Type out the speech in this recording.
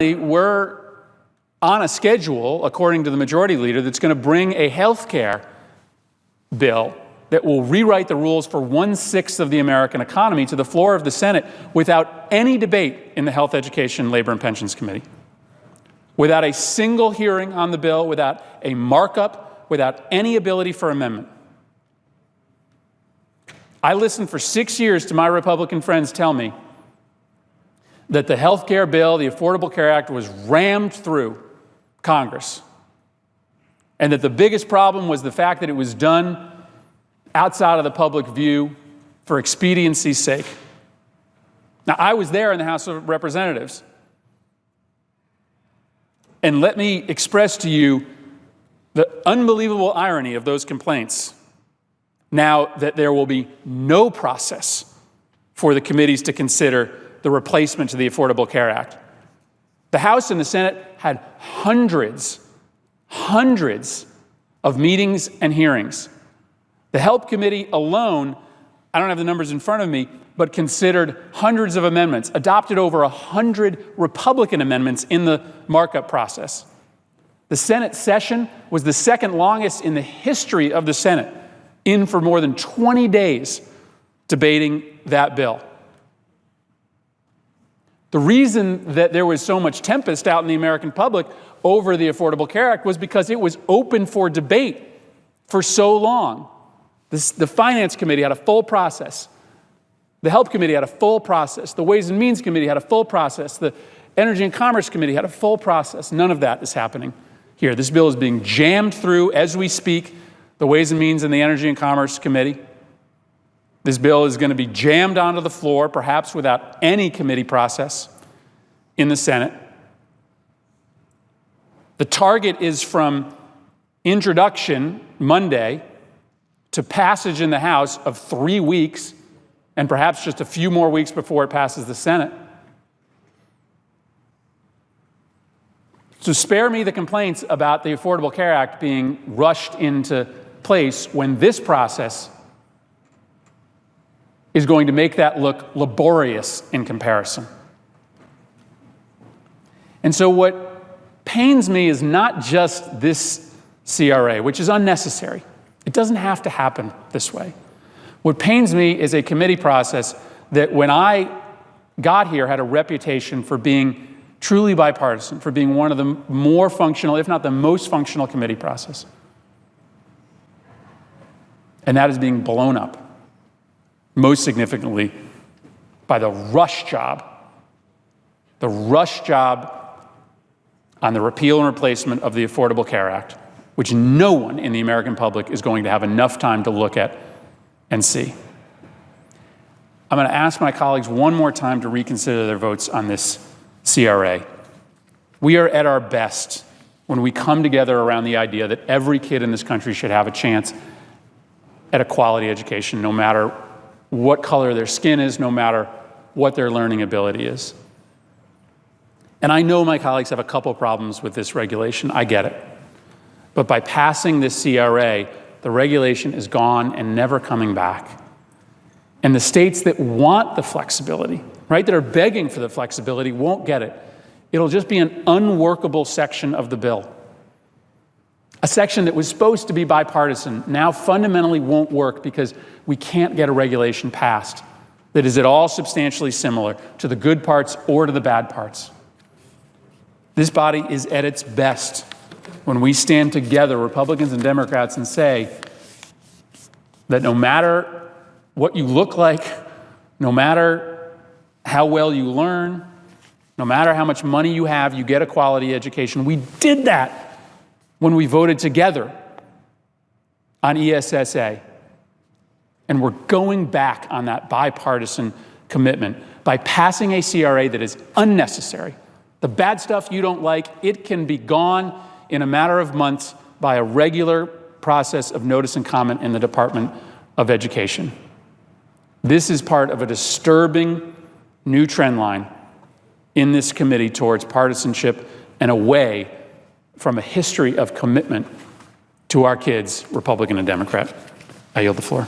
We're on a schedule, according to the majority leader, that's going to bring a health care bill that will rewrite the rules for 1/6 of the American economy to the floor of the Senate without any debate in the Health, Education, Labor, and Pensions Committee. Without a single hearing on the bill, without a markup, without any ability for amendment. I listened for 6 years to my Republican friends tell me that the health care bill, the Affordable Care Act, was rammed through Congress, and that the biggest problem was the fact that it was done outside of the public view for expediency's sake. Now, I was there in the House of Representatives, and let me express to you the unbelievable irony of those complaints now that there will be no process for the committees to consider the replacement to the Affordable Care Act. The House and the Senate had hundreds of meetings and hearings. The Help Committee alone, I don't have the numbers in front of me, but considered hundreds of amendments, adopted over 100 Republican amendments in the markup process. The Senate session was the second longest in the history of the Senate, in for more than 20 days debating that bill. The reason that there was so much tempest out in the American public over the Affordable Care Act was because it was open for debate for so long. The Finance Committee had a full process. The Health Committee had a full process. The Ways and Means Committee had a full process. The Energy and Commerce Committee had a full process. None of that is happening here. This bill is being jammed through as we speak, the Ways and Means and the Energy and Commerce Committee. This bill is going to be jammed onto the floor, perhaps without any committee process in the Senate. The target is from introduction Monday to passage in the House of 3 weeks, and perhaps just a few more weeks before it passes the Senate. So spare me the complaints about the Affordable Care Act being rushed into place when this process is going to make that look laborious in comparison. And so what pains me is not just this CRA, which is unnecessary. It doesn't have to happen this way. What pains me is a committee process that, when I got here, had a reputation for being truly bipartisan, for being one of the more functional, if not the most functional committee process. And that is being blown up, most significantly by the rush job on the repeal and replacement of the Affordable Care Act, which no one in the American public is going to have enough time to look at and see. I'm going to ask my colleagues one more time to reconsider their votes on this CRA. We are at our best when we come together around the idea that every kid in this country should have a chance at a quality education, no matter what color their skin is, no matter what their learning ability is. And I know my colleagues have a couple problems with this regulation. I get it. But by passing this CRA, the regulation is gone and never coming back. And the states that want the flexibility, right, that are begging for the flexibility, won't get it. It'll just be an unworkable section of the bill. A section that was supposed to be bipartisan now fundamentally won't work because we can't get a regulation passed that is at all substantially similar to the good parts or to the bad parts. This body is at its best when we stand together, Republicans and Democrats, and say that no matter what you look like, no matter how well you learn, no matter how much money you have, you get a quality education. We did that when we voted together on ESSA. And we're going back on that bipartisan commitment by passing a CRA that is unnecessary. The bad stuff you don't like, it can be gone in a matter of months by a regular process of notice and comment in the Department of Education. This is part of a disturbing new trend line in this committee towards partisanship and away from a history of commitment to our kids, Republican and Democrat. I yield the floor.